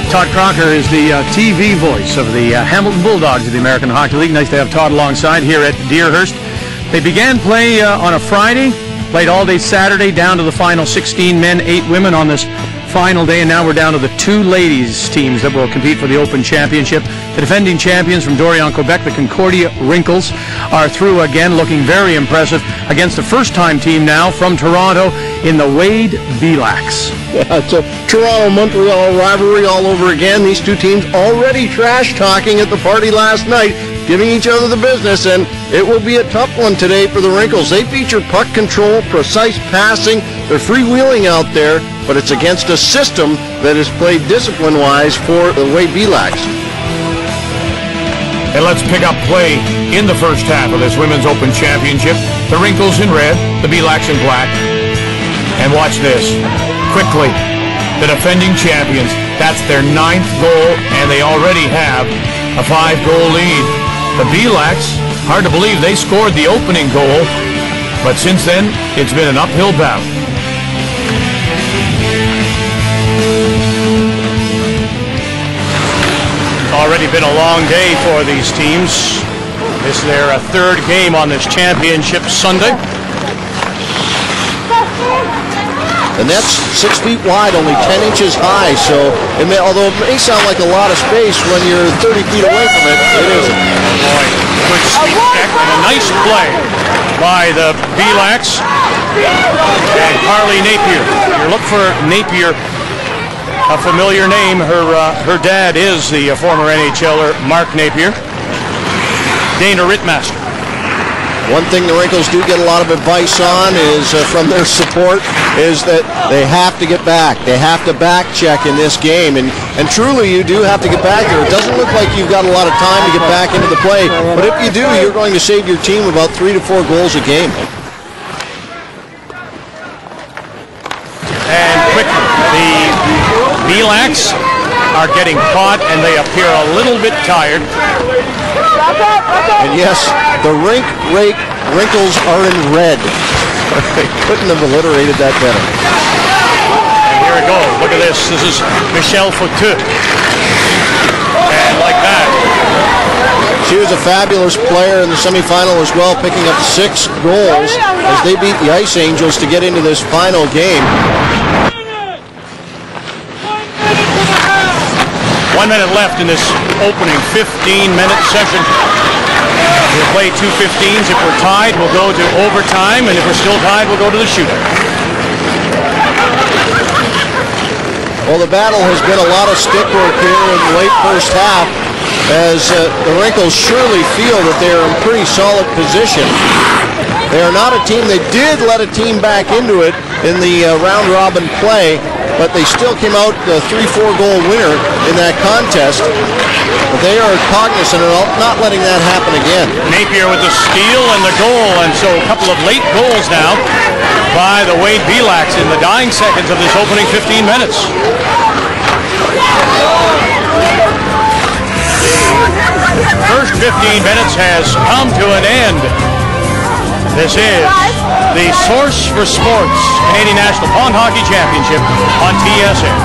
Todd Crocker is the TV voice of the Hamilton Bulldogs of the American Hockey League. Nice to have Todd alongside here at Deerhurst. They began play on a Friday, played all day Saturday, down to the final 16 men, 8 women on this final day, and now we're down to the 2 ladies teams that will compete for the Open Championship. The defending champions from Dorion, Quebec, the Concordia Wrinkles, are through again, looking very impressive against a first-time team now from Toronto in the Wade Belaks. Yeah, it's a Toronto-Montreal rivalry all over again. These two teams already trash-talking at the party last night, giving each other the business, and it will be a tough one today for the Wrinkles. They feature puck control, precise passing, they're freewheeling out there, but it's against a system that is played discipline-wise for the Wade Belaks. And let's pick up play in the first half of this Women's Open Championship. The Wrinkles in red, the Belaks in black. And watch this. Quickly, the defending champions, that's their 9th goal, and they already have a 5-goal lead. The Belaks, hard to believe they scored the opening goal, but since then, it's been an uphill battle. Already been a long day for these teams. This is their 3rd game on this championship Sunday. The net's 6 feet wide, only 10 inches high, so although it may sound like a lot of space when you're 30 feet away from it, it isn't. Oh boy, good sneak check and a nice play by the Belaks and Carly Napier. You look for Napier, a familiar name. Her dad is the former NHLer Mark Napier. Dana Rittmaster. One thing the Wrinkles do get a lot of advice on is from their support is that they have to get back. They have to back check in this game, and truly you do have to get back there. It doesn't look like you've got a lot of time to get back into the play, but if you do, you're going to save your team about 3 to 4 goals a game. And quickly, the Belaks are getting caught, and they appear a little bit tired. And yes, the Rink Rake Wrinkles are in red. They couldn't have alliterated that better. And here it goes. Look at this. This is Michelle Fauteux. And like that. She was a fabulous player in the semifinal as well, picking up 6 goals as they beat the Ice Angels to get into this final game. 1 minute left in this opening 15-minute session. We'll play 2 15s. If we're tied, we'll go to overtime, and if we're still tied, we'll go to the shootout. Well, the battle has been a lot of stick work here in the late first half, as the Wrinkles surely feel that they are in pretty solid position. They are not a team. They did let a team back into it in the round-robin play, but they still came out the 3-4 goal winner in that contest. But they are cognizant of not letting that happen again. Napier with the steal and the goal, and so a couple of late goals now by the Wade Belaks in the dying seconds of this opening 15 minutes. The first 15 minutes has come to an end. This is the Source for Sports Canadian National Pond Hockey Championship on TSN.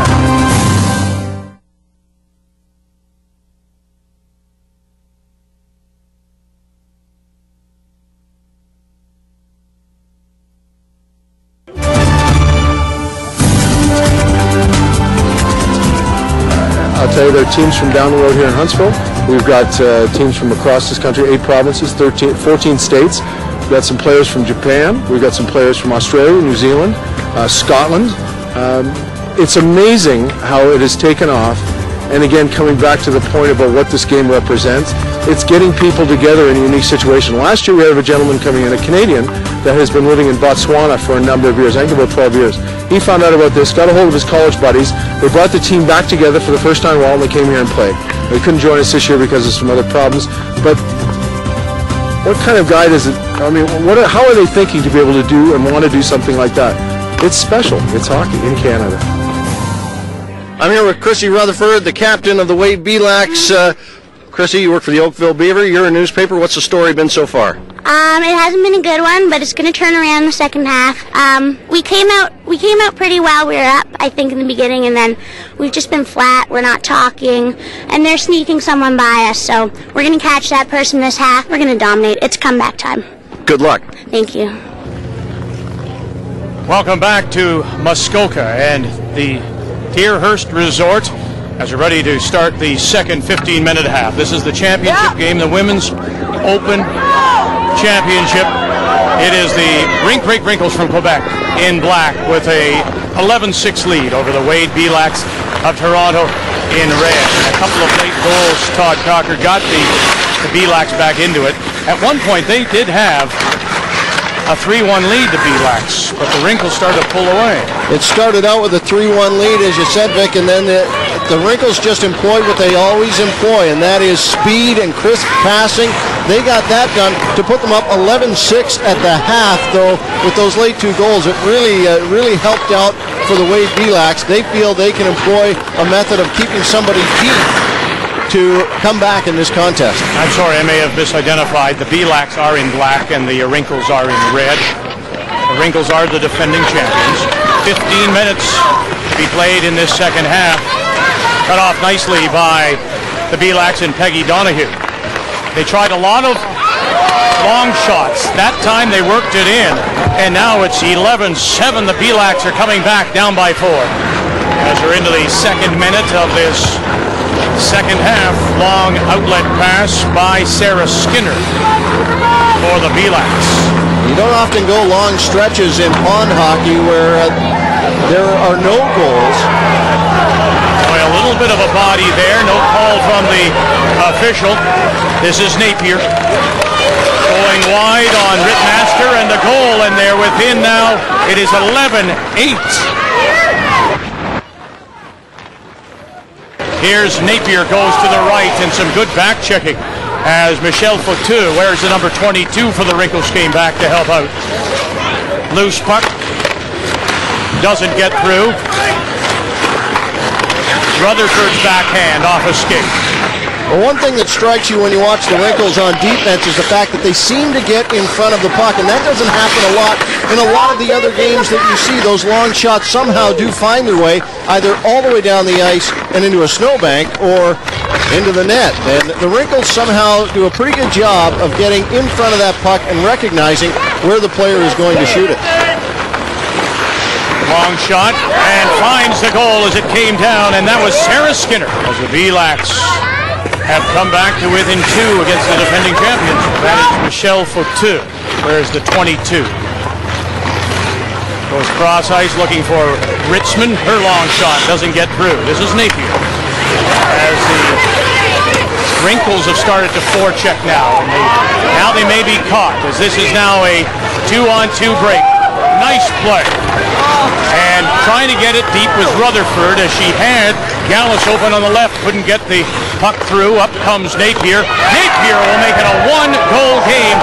I'll tell you, there are teams from down the road here in Huntsville. We've got teams from across this country, 8 provinces, 14 states. We've got some players from Japan. We've got some players from Australia, New Zealand, Scotland. It's amazing how it has taken off. And again, coming back to the point about what this game represents, it's getting people together in a unique situation. Last year we had a gentleman coming in, a Canadian, that has been living in Botswana for a number of years, I think about 12 years. He found out about this, got a hold of his college buddies. They brought the team back together for the first time while they came here and played. They couldn't join us this year because of some other problems. But what kind of guy does it, I mean, how are they thinking to be able to do and want to do something like that? It's special. It's hockey in Canada. I'm here with Chrissy Rutherford, the captain of the Wade Belaks. Chrissy, you work for the Oakville Beaver. You're a newspaper. What's the story been so far? It hasn't been a good one, but it's going to turn around in the second half. We came out pretty well. We were up, I think, in the beginning, and then we've just been flat. We're not talking, and they're sneaking someone by us. So we're going to catch that person this half. We're going to dominate. It's comeback time. Good luck. Thank you. Welcome back to Muskoka and the Deerhurst Resort as we're ready to start the second 15-minute half. This is the championship game, the Women's Open Championship. It is the Rink Rake Wrinkles from Quebec in black with a 11-6 lead over the Wade Belaks of Toronto in red. A couple of late goals. Todd Cocker got the Belaks back into it. At one point, they did have a 3-1 lead to Belaks, but the Wrinkles started to pull away. It started out with a 3-1 lead, as you said, Vic, and then the Wrinkles just employed what they always employ, and that is speed and crisp passing. They got that done to put them up 11-6 at the half, though, with those late 2 goals. It really helped out for the Wade Belaks. They feel they can employ a method of keeping somebody deep to come back in this contest. I'm sorry, I may have misidentified. The Belaks are in black and the Wrinkles are in red. The Wrinkles are the defending champions. 15 minutes to be played in this second half. Cut off nicely by the Belaks and Peggy Donahue. They tried a lot of long shots. That time they worked it in, and now it's 11-7. The Belaks are coming back down by 4. As we're into the second minute of this second half, long outlet pass by Sarah Skinner for the Belaks. You don't often go long stretches in pond hockey where there are no goals. Boy, a little bit of a body there. No call from the official. This is Napier going wide on Rittmaster, and the goal, and they're within now. It is 11-8. Here's Napier, goes to the right, and some good back checking as Michelle Fautou, where's the number 22 for the Wrinkles, came back to help out. Loose puck, doesn't get through. Rutherford's backhand off a skate. Well, one thing that strikes you when you watch the Wrinkles on defense is the fact that they seem to get in front of the puck, and that doesn't happen a lot in a lot of the other games that you see. Those long shots somehow do find their way either all the way down the ice and into a snowbank or into the net. And the Wrinkles somehow do a pretty good job of getting in front of that puck and recognizing where the player is going to shoot it. Long shot, and finds the goal as it came down, and that was Sarah Skinner as the Belaks have come back to within 2 against the defending champions. That is Michelle Fautou. Where's the 22? Goes cross ice looking for Ritzman. Her long shot doesn't get through. This is Napier. As the Wrinkles have started to forecheck now. And now they may be caught, as this is now a 2-on-2 break. Nice play. And trying to get it deep was Rutherford, as she had Gallus open on the left, couldn't get the puck through. Up comes Napier. Napier will make it a 1-goal game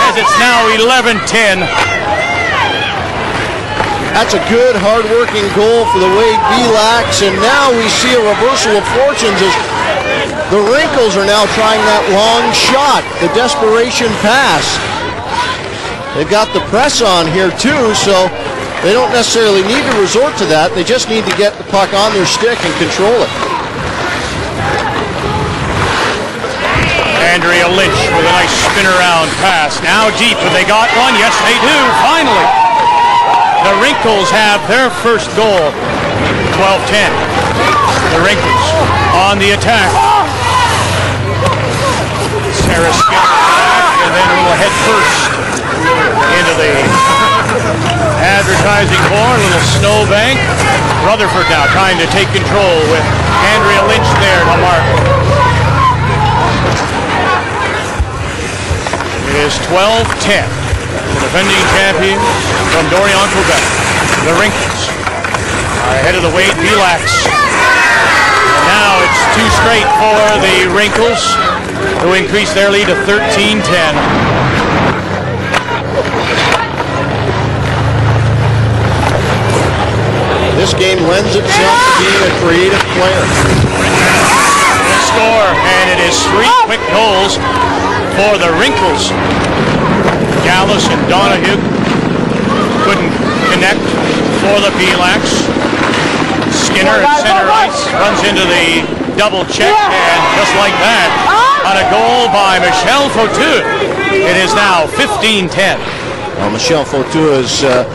as it's now 11-10. That's a good, hard-working goal for the Wade Belaks, and now we see a reversal of fortunes as the Wrinkles are now trying that long shot, the desperation pass. They've got the press on here too, so they don't necessarily need to resort to that. They just need to get the puck on their stick and control it. Andrea Lynch with a nice spin-around pass. Now deep, and they got one. Yes, they do, finally. The Wrinkles have their first goal. 12-10. The Wrinkles on the attack. Sarah Skinner back, and then we'll head first into the advertising board, a little snowbank. Rutherford now trying to take control with Andrea Lynch there to mark. It is 12-10. The defending champions from Dorion, Quebec, the Wrinkles, are ahead of the Wade Belaks. And now it's 2 straight for the Wrinkles, who increase their lead to 13-10. This game lends itself to being a creative player. score, and it is 3 quick goals for the Wrinkles. Gallus and Donahue couldn't connect for the Belaks. Skinner at center ice runs into the double check, and just like that, on a goal by Michelle Fautou, it is now 15-10. Well, Michelle Fautou is a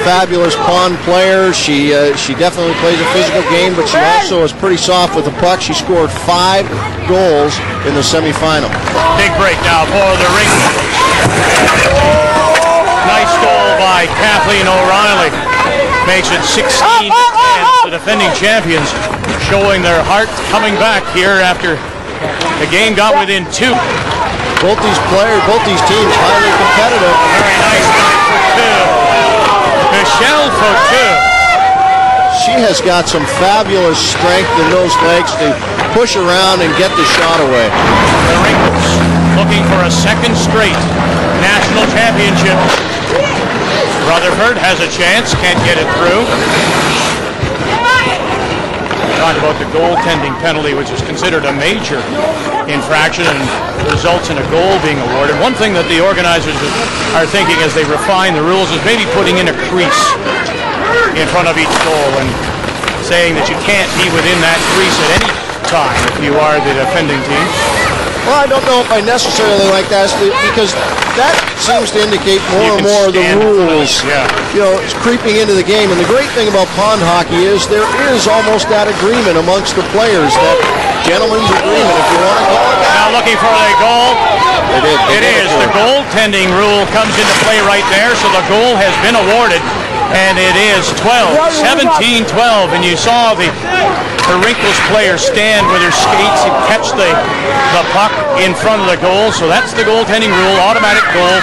fabulous pond player. She definitely plays a physical game, but she also is pretty soft with the puck. She scored 5 goals in the semifinal. Big break now for the Wrinkles. Nice goal by Kathleen O'Reilly. Makes it 16-10. The defending champions showing their heart coming back here after the game got within 2. Both these teams highly competitive. Very nice night for 2. Michelle Fautou. She has got some fabulous strength in those legs to push around and get the shot away. The Wrinkles looking for a second straight national championship. Rutherford has a chance, can't get it through. Talk about the goaltending penalty, which is considered a major infraction and results in a goal being awarded. One thing that the organizers are thinking as they refine the rules is maybe putting in a crease in front of each goal and saying that you can't be within that crease at any time if you are the defending team. Well, I don't know if I necessarily like that, because that seems to indicate more and more of the rules, it's creeping into the game. And the great thing about pond hockey is there is almost that agreement amongst the players, that gentleman's agreement, if you want to call it that. Now looking for a goal. It is. The goaltending rule comes into play right there, so the goal has been awarded. And it is 17-12, and you saw the Wrinkles player stand with her skates and catch the puck in front of the goal. So that's the goaltending rule, automatic goal,